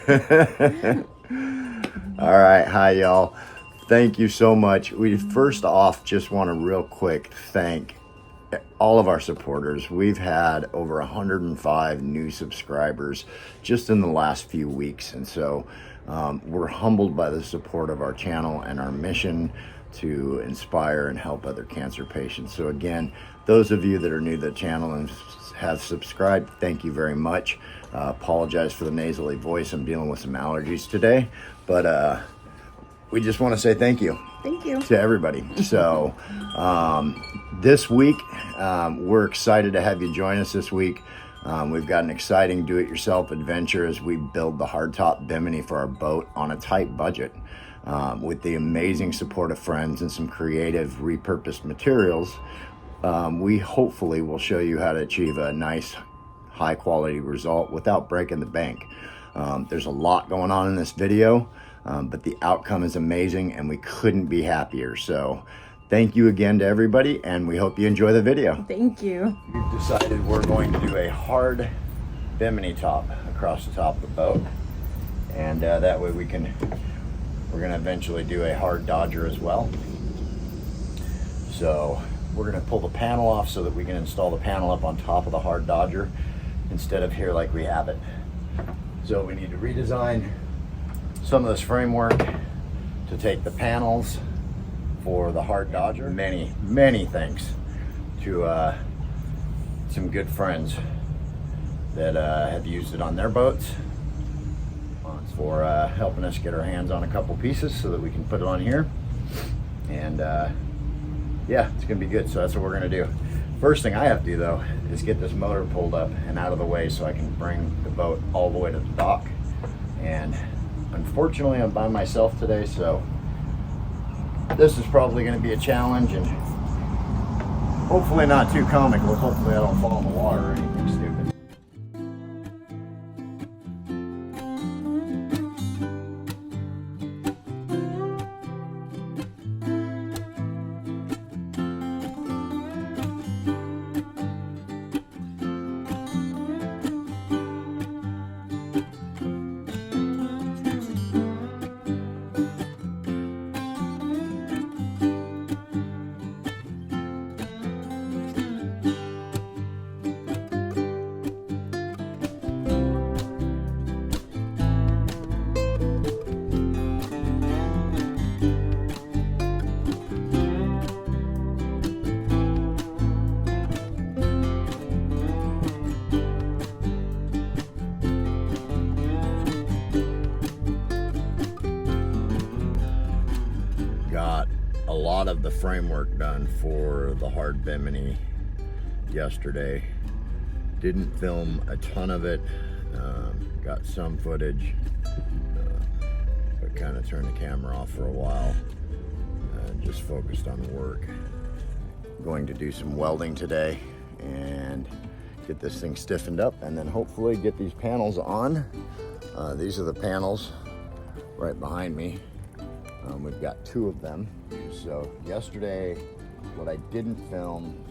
All right, hi y'all. Thank you so much. We first off just want to real quick thank all of our supporters. We've had over 105 new subscribers just in the last few weeks, and so we're humbled by the support of our channel and our mission to inspire and help other cancer patients. So again, those of you that are new to the channel and have subscribed, thank you very much. Apologize for the nasally voice. I'm dealing with some allergies today, but we just want to say thank you. Thank you to everybody. So this week, we're excited to have you join us this week. We've got an exciting do-it-yourself adventure as we build the Hardtop Bimini for our boat on a tight budget. With the amazing support of friends and some creative repurposed materials, we hopefully will show you how to achieve a nice high quality result without breaking the bank. There's a lot going on in this video, but the outcome is amazing and we couldn't be happier. So thank you again to everybody, and we hope you enjoy the video. Thank you. We've decided we're going to do a hard Bimini top across the top of the boat, and that way we're going to eventually do a hard Dodger as well. So we're going to pull the panel off so that we can install the panel up on top of the hard Dodger instead of here like we have it. So we need to redesign some of this framework to take the panels for the hard Dodger. Many thanks to some good friends that have used it on their boats for helping us get our hands on a couple pieces so that we can put it on here. And yeah, it's gonna be good. So that's what we're gonna do. First thing I have to do though is get this motor pulled up and out of the way so I can bring the boat all the way to the dock. And unfortunately I'm by myself today, so this is probably going to be a challenge, and hopefully not too comical. Hopefully I don't fall in the water or anything stupid. Got a lot of the framework done for the hard Bimini yesterday. Didn't film a ton of it. Got some footage, but kind of turned the camera off for a while. Just focused on work. Going to do some welding today and get this thing stiffened up, and then hopefully get these panels on. These are the panels right behind me. We've got two of them. So yesterday, what I didn't film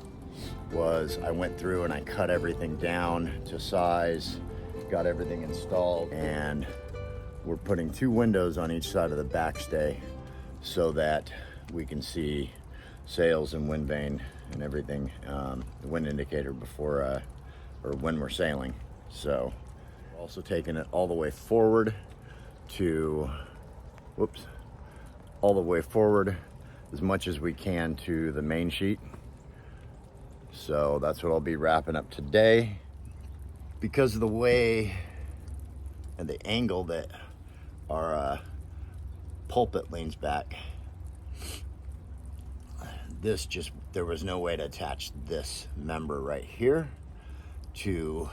was I went through and I cut everything down to size, got everything installed, and we're putting two windows on each side of the backstay so that we can see sails and wind vane and everything, the wind indicator before or when we're sailing. So also taking it all the way forward to, all the way forward as much as we can to the main sheet. So that's what I'll be wrapping up today. Because of the way and the angle that our pulpit leans back, there was no way to attach this member right here to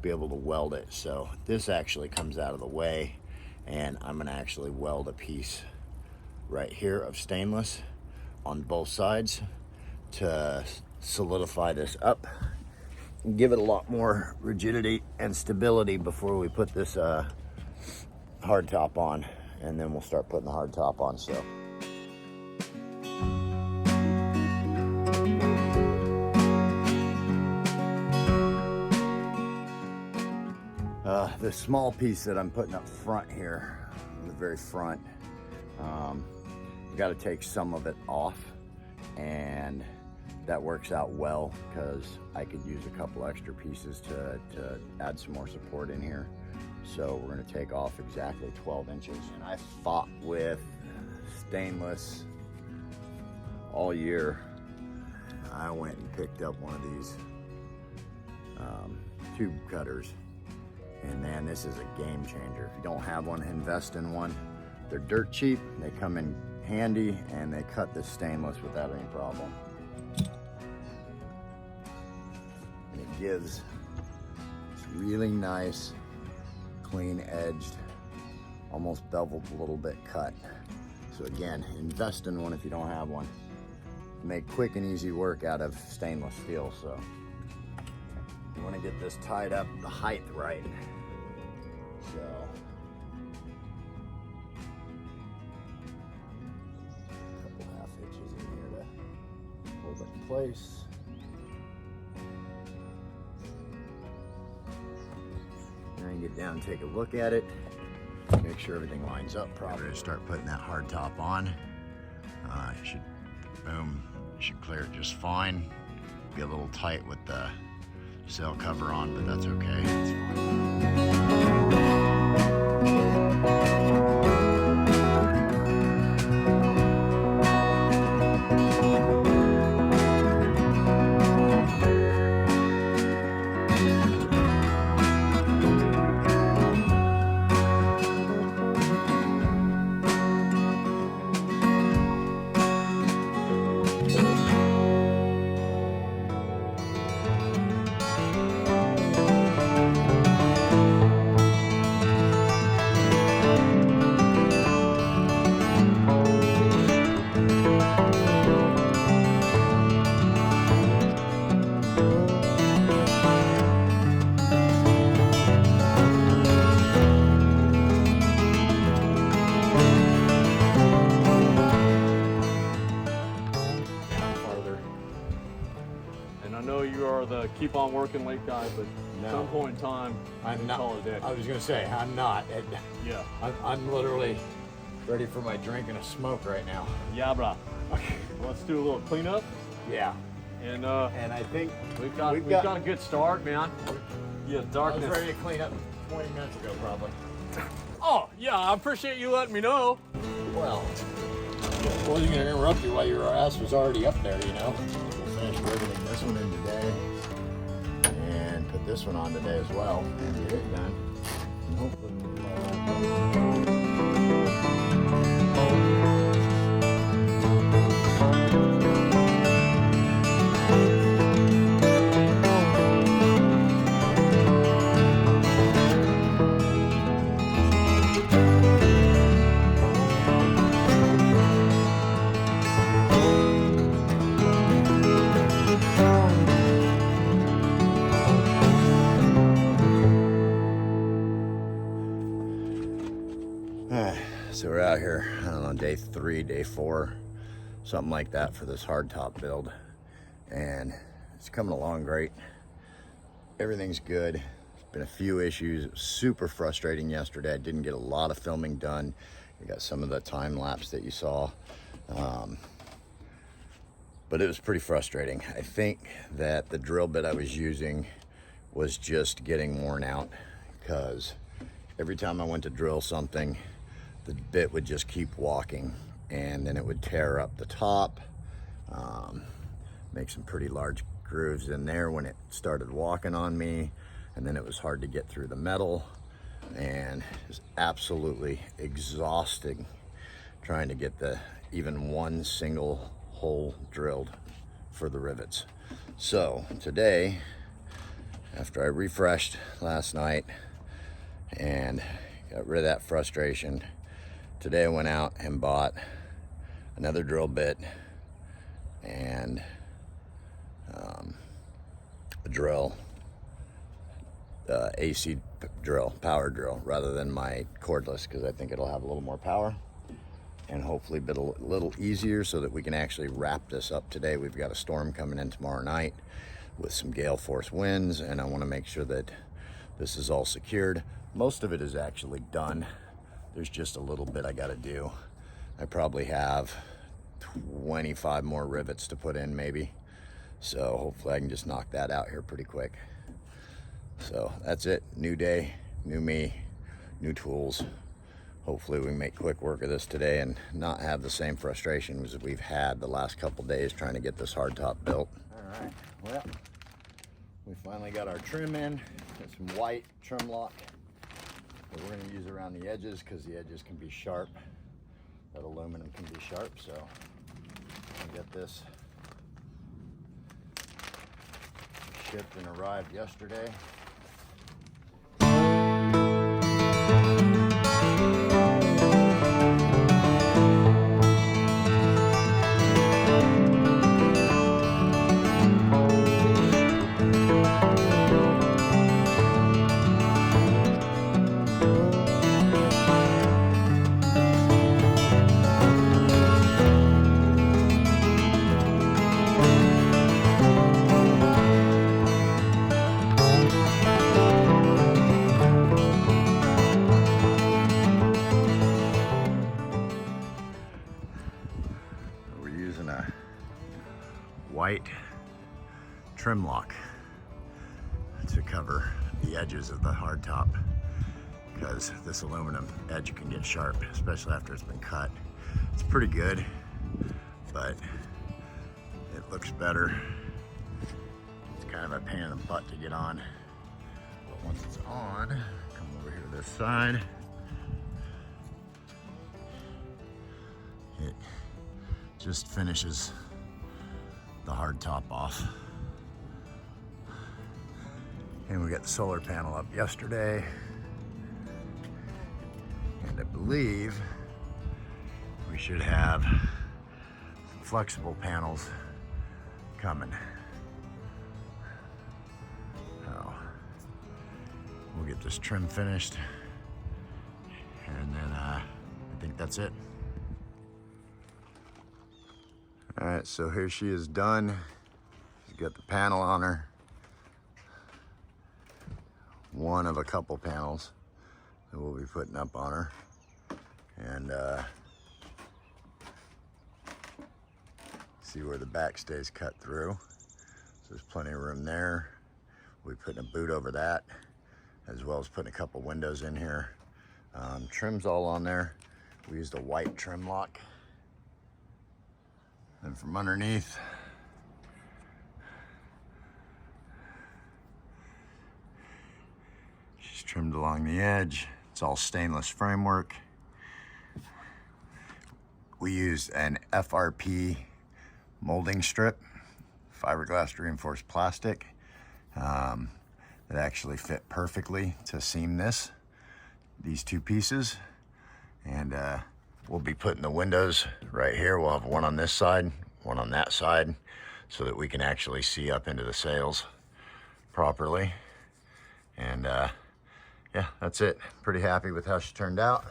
be able to weld it. So this actually comes out of the way, and I'm gonna actually weld a piece right here of stainless on both sides to solidify this up and give it a lot more rigidity and stability before we put this hard top on, and then we'll start putting the hard top on. So the small piece that I'm putting up front here, in the very front, you got to take some of it off, and that works out well because I could use a couple extra pieces to add some more support in here. So we're going to take off exactly 12 inches. And I fought with stainless all year. I went and picked up one of these tube cutters, and man, this is a game changer. If you don't have one, invest in one. They're dirt cheap, they come in handy, and they cut this stainless without any problem. And it gives this really nice, clean edged, almost beveled a little bit cut. So again, invest in one if you don't have one. Make quick and easy work out of stainless steel. So you want to get this tied up the height right. So a couple half inches in here to hold it in place. Then get down and take a look at it. Make sure everything lines up properly. Ready to start putting that hardtop on. You should, boom, you should clear it just fine. Be a little tight with the sail cover on, but that's okay. It's fine. The keep on working late guy, but No. at some point in time, I'm not. call it a day. I was gonna say I'm not. Yeah. I'm literally ready for my drink and a smoke right now. Yeah, brah. Let's do a little cleanup. Yeah. And I think we've got a good start, man. Yeah, I was darkness. ready to clean up 20 minutes ago, probably. Oh, yeah, I appreciate you letting me know. Well, I wasn't gonna interrupt you while your ass was already up there, you know. We'll finish riveting this one in today, and put this one on today as well, and get it done. And hopefully so we're out here, I don't know, day 3, day 4, something like that for this hardtop build, and it's coming along great. Everything's good. There's been a few issues. It was super frustrating yesterday. I didn't get a lot of filming done. You got some of the time lapse that you saw, but it was pretty frustrating. I think that the drill bit I was using was just getting worn out, because every time I went to drill something, the bit would just keep walking, and then it would tear up the top, make some pretty large grooves in there when it started walking on me, and then it was hard to get through the metal, and it was absolutely exhausting trying to get even one single hole drilled for the rivets. So today, after I refreshed last night and got rid of that frustration, today I went out and bought another drill bit and a drill, AC drill, power drill, rather than my cordless, because I think it'll have a little more power and hopefully a little easier, so that we can actually wrap this up today. We've got a storm coming in tomorrow night with some gale force winds, and I want to make sure that this is all secured Most of it is actually done. There's just a little bit I gotta do. I probably have 25 more rivets to put in maybe. So hopefully I can just knock that out here pretty quick. So that's it, new day, new me, new tools. Hopefully we can make quick work of this today and not have the same frustrations we've had the last couple days trying to get this hardtop built. All right, well, we finally got our trim in. Got some white trim lock that we're gonna use around the edges because the edges can be sharp. That aluminum can be sharp, so I'll get this shipped and arrived yesterday. White trim lock to cover the edges of the hardtop because this aluminum edge can get sharp, especially after it's been cut. It's pretty good, but it looks better. It's kind of a pain in the butt to get on, but once it's on, come over here to this side. It just finishes the hard top off. And we got the solar panel up yesterday. And I believe we should have some flexible panels coming. So we'll get this trim finished. And then I think that's it. All right, so here she is done. She's got the panel on her. One of a couple panels that we'll be putting up on her. And see where the back stays cut through. So there's plenty of room there. We'll be putting a boot over that, as well as putting a couple windows in here. Trim's all on there. We used a white trim lock. And from underneath, she's trimmed along the edge. It's all stainless framework. We used an FRP molding strip, fiberglass reinforced plastic, that actually fit perfectly to seam these two pieces. And we'll be putting the windows right here. We'll have one on this side, one on that side, so that we can actually see up into the sails properly. And yeah, that's it. Pretty happy with how she turned out.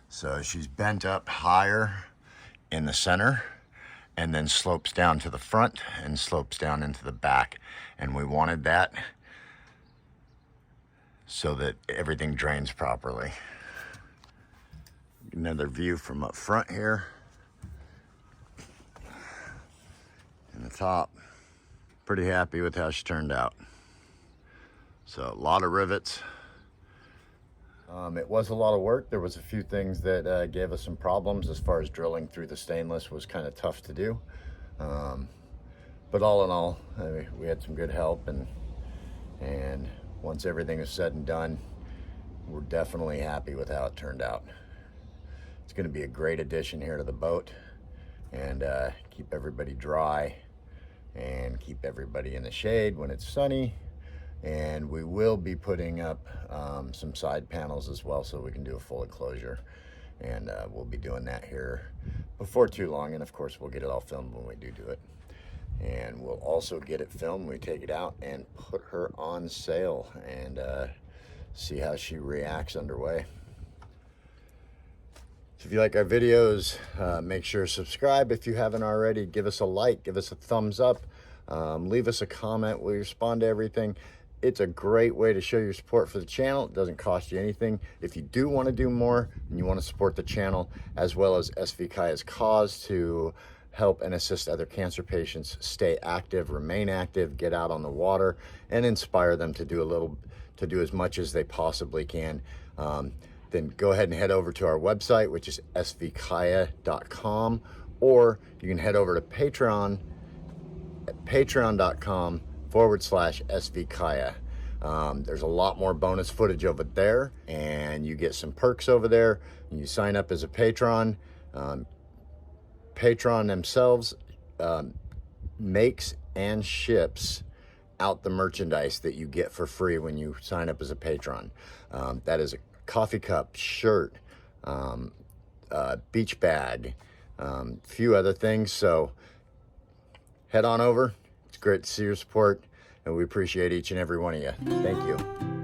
So she's bent up higher in the center and then slopes down to the front and slopes down into the back. And we wanted that so that everything drains properly. Another view from up front here. And the top, pretty happy with how she turned out. So a lot of rivets. It was a lot of work. There was a few things that gave us some problems as far as drilling through the stainless was kind of tough to do. But all in all, we had some good help, and once everything is said and done, we're definitely happy with how it turned out. It's going to be a great addition here to the boat, and keep everybody dry and keep everybody in the shade when it's sunny. And we will be putting up some side panels as well, so we can do a full enclosure. And we'll be doing that here before too long. And of course, we'll get it all filmed when we do it. And we'll also get it filmed when we take it out and put her on sail and see how she reacts underway. So if you like our videos, make sure to subscribe. If you haven't already, give us a like, give us a thumbs up, leave us a comment. We respond to everything. it's a great way to show your support for the channel. It doesn't cost you anything. If you do want to do more and you want to support the channel, as well as SV Kaya's cause to help and assist other cancer patients stay active, remain active, get out on the water, and inspire them to do as much as they possibly can, then go ahead and head over to our website, which is svkaya.com, or you can head over to Patron at patreon.com/svkaya. There's a lot more bonus footage over there, and you get some perks over there. And you sign up as a patron. Patron themselves makes and ships out the merchandise that you get for free when you sign up as a patron. That is a coffee cup, shirt, beach bag, few other things. So head on over. It's great to see your support, and we appreciate each and every one of you. Thank you.